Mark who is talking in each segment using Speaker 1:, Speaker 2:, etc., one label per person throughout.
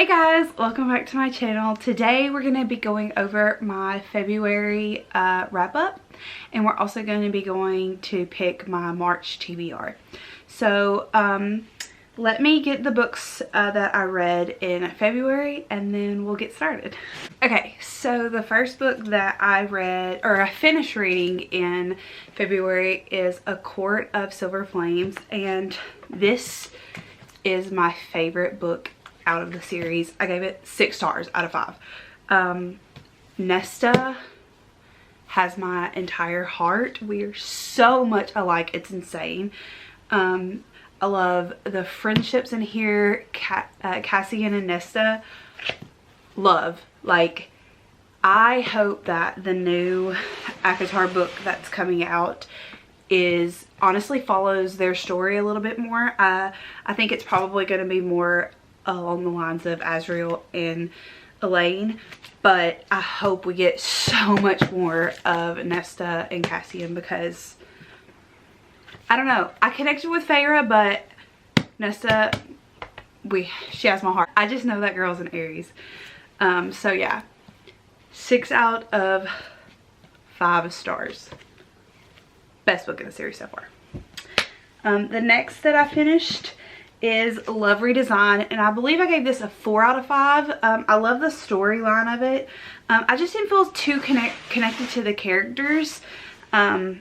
Speaker 1: Hey guys, welcome back to my channel. Today we're going to be going over my February wrap up, and we're also going to be going to pick my March TBR. So let me get the books that I read in February and then we'll get started. Okay, so the first book that I read, or I finished reading in February, is A Court of Silver Flames, and this is my favorite book out of the series. I gave it 6 stars out of 5. Nesta has my entire heart. We are so much alike, it's insane. I love the friendships in here. Cassian and Nesta, love. Like, I hope that the new ACOTAR book that's coming out is honestly follows their story a little bit more. I think it's probably going to be more along the lines of Azriel and Elaine, but I hope we get so much more of Nesta and Cassian, because I don't know, I connected with Feyre, but Nesta, she has my heart. I just know that girl's an Aries. So yeah, 6 out of 5 stars. Best book in the series so far. The next that I finished is Love Redesign, and I believe I gave this a 4 out of 5. I love the storyline of it. I just didn't feel too connected to the characters. I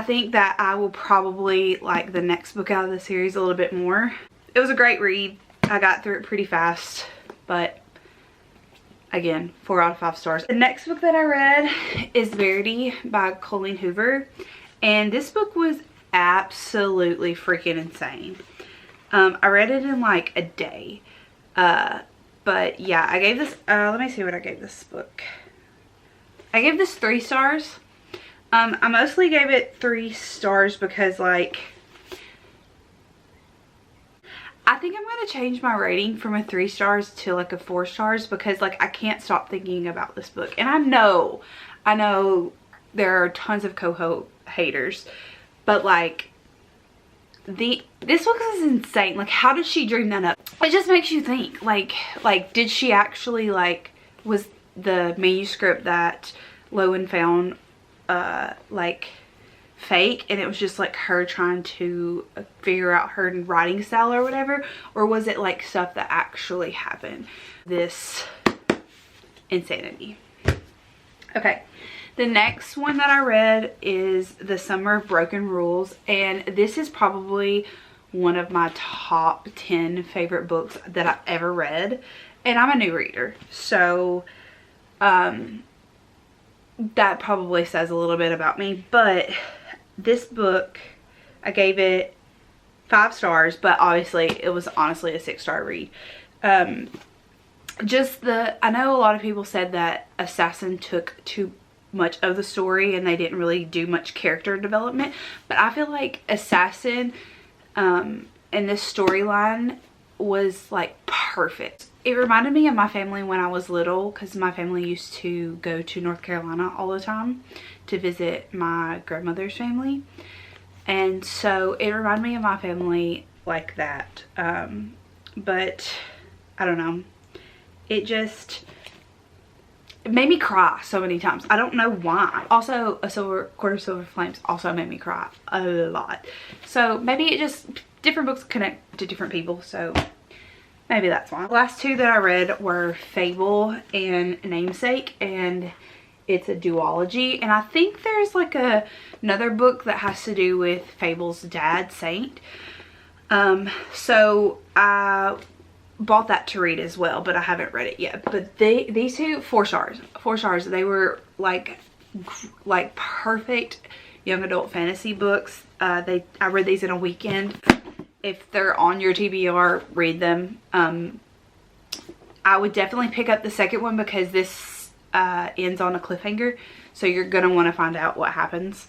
Speaker 1: think that I will probably like the next book out of the series a little bit more. It was a great read. I got through it pretty fast, but again, 4 out of 5 stars. The next book that I read is Verity by Colleen Hoover, and this book was absolutely freaking insane. I read it in like a day, but yeah, I gave this, let me see what I gave this book. I gave this 3 stars. I mostly gave it 3 stars because, like, I think I'm going to change my rating from a 3 stars to like a 4 stars, because like I can't stop thinking about this book. And I know there are tons of Coho haters, but like this book is insane. Like, how did she dream that up? It just makes you think, like did she actually, like, was the manuscript that Lowen found like fake, and it was just like her trying to figure out her writing style or whatever, or was it like stuff that actually happened? This insanity. Okay, the next one that I read is The Summer of Broken Rules, and this is probably one of my top 10 favorite books that I've ever read, and I'm a new reader, so that probably says a little bit about me. But this book, I gave it 5 stars, but obviously it was honestly a 6-star read. I know a lot of people said that Assassin took too much of the story and they didn't really do much character development, but I feel like Assassin and this storyline was like perfect. It reminded me of my family when I was little, because my family used to go to North Carolina all the time to visit my grandmother's family, and so it reminded me of my family like that. But I don't know, it made me cry so many times. I don't know why. Also, Court of Silver Flames also made me cry a lot. So maybe it just, different books connect to different people, so maybe that's why. The last 2 that I read were Fable and Namesake, and it's a duology, and I think there's like another book that has to do with Fable's dad, Saint. So I bought that to read as well, but I haven't read it yet. But these 2, 4 stars. 4 stars. They were like perfect young adult fantasy books. I read these in a weekend. If they're on your TBR, read them. I would definitely pick up the second one, because this ends on a cliffhanger, so you're gonna want to find out what happens.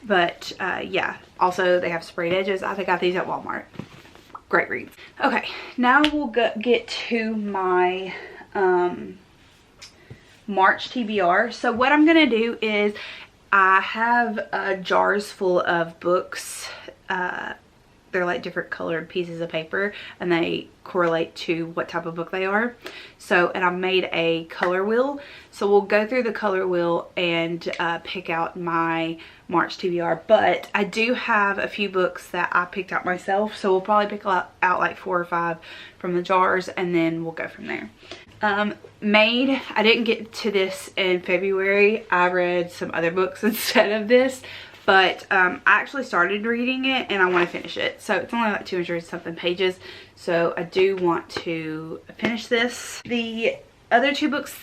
Speaker 1: But yeah, also they have sprayed edges. I got these at Walmart. Great reads. Okay, now we'll get to my March TBR. So what I'm gonna do is, I have jars full of books they're like different colored pieces of paper, and they correlate to what type of book they are. So, and I've made a color wheel. So we'll go through the color wheel and pick out my March TBR. But I do have a few books that I picked out myself. So we'll probably pick out like 4 or 5 from the jars, and then we'll go from there. Made, I didn't get to this in February. I read some other books instead of this. But I actually started reading it and I want to finish it. So it's only like 200 something pages. So I do want to finish this. The other 2 books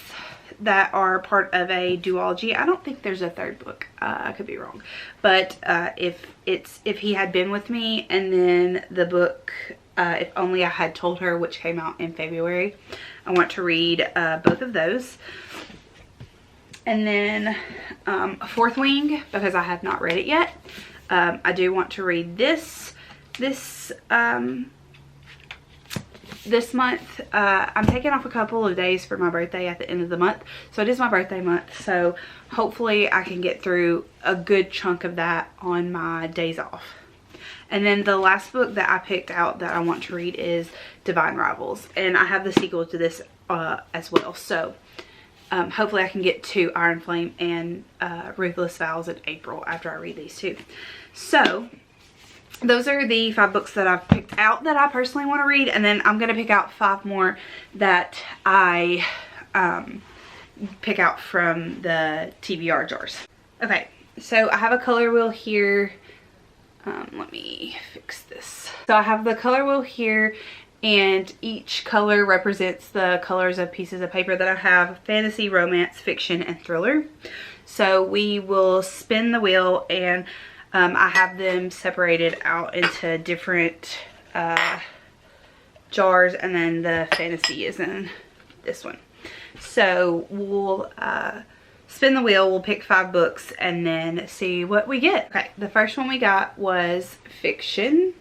Speaker 1: that are part of a duology, I don't think there's a 3rd book. I could be wrong. But if He Had Been With Me, and then the book If Only I Had Told Her, which came out in February. I want to read both of those. And then Fourth Wing, because I have not read it yet. I do want to read this month. I'm taking off a couple of days for my birthday at the end of the month. So it is my birthday month. So hopefully I can get through a good chunk of that on my days off. And then the last book that I picked out that I want to read is Divine Rivals. And I have the sequel to this as well. So hopefully I can get to Iron Flame and Ruthless Vows in April after I read these 2. So those are the 5 books that I've picked out that I personally want to read. And then I'm going to pick out 5 more that I pick out from the TBR jars. Okay, so I have a color wheel here. Let me fix this. So I have the color wheel here, and each color represents the colors of pieces of paper that I have: fantasy, romance, fiction, and thriller. So we will spin the wheel, and I have them separated out into different jars, and then the fantasy is in this one. So we'll spin the wheel, we'll pick 5 books, and then see what we get. Okay, the first one we got was fiction.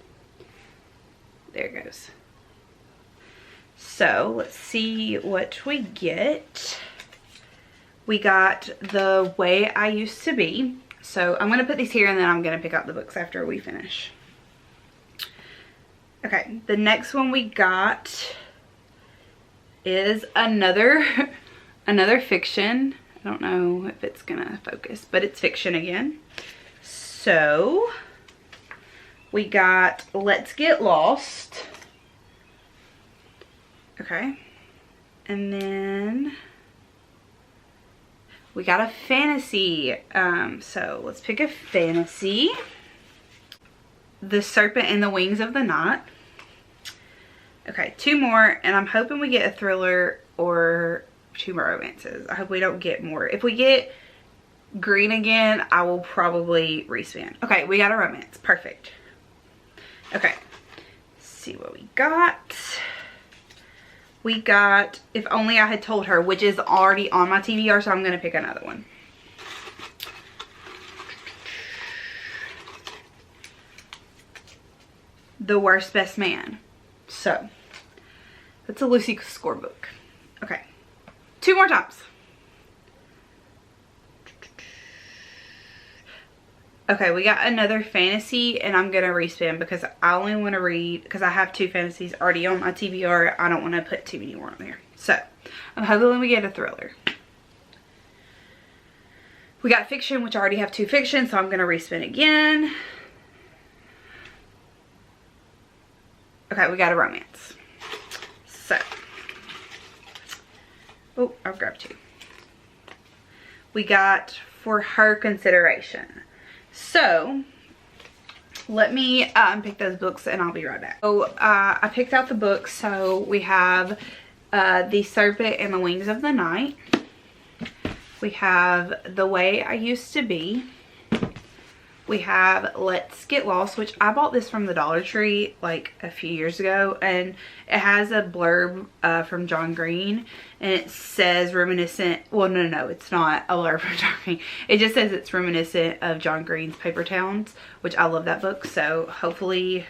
Speaker 1: There it goes. So let's see what we get. We got The Way I Used to Be. So I'm going to put these here, and then I'm going to pick out the books after we finish. Okay, the next one we got is another fiction. I don't know if it's going to focus, but it's fiction again. So we got Let's Get Lost. Okay. And then we got a fantasy. So let's pick a fantasy. The Serpent and the Wings of the Night. Okay, 2 more, and I'm hoping we get a thriller or 2 more romances. I hope we don't get more. If we get green again, I will probably respin. Okay, we got a romance. Perfect. Okay, let's see what we got. We got If Only I Had Told Her, which is already on my TBR, so I'm going to pick another one. The Worst Best Man. So, that's a Lucy Score book. Okay, 2 more times. Okay, we got another fantasy, and I'm going to respin because I only want to read, because I have 2 fantasies already on my TBR. I don't want to put too many more on there. So, I'm hoping we get a thriller. We got fiction, which I already have 2 fiction, so I'm going to respin again. Okay, we got a romance. So, oh, I've grabbed 2. We got For Her Consideration. So, let me pick those books, and I'll be right back. So, I picked out the books. So, we have The Serpent and the Wings of the Night. We have The Way I Used to Be. We have Let's Get Lost, which I bought this from the Dollar Tree like a few years ago, and it has a blurb from John Green, and it says reminiscent, well no, it's not a blurb from John Green. It just says it's reminiscent of John Green's Paper Towns, which I love that book, so hopefully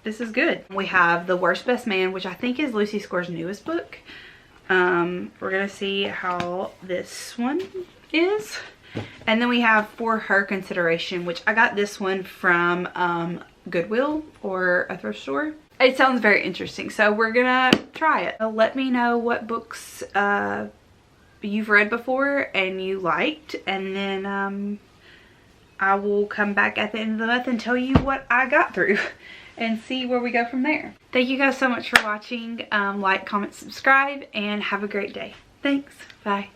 Speaker 1: this is good. We have The Worst Best Man, which I think is Lucy Score's newest book. We're gonna see how this one is. And then we have For Her Consideration, which I got this one from Goodwill or a thrift store. It sounds very interesting, so we're gonna try it. Let me know what books you've read before and you liked, and then I will come back at the end of the month and tell you what I got through and see where we go from there. Thank you guys so much for watching. Like, comment, subscribe, and have a great day. Thanks. Bye.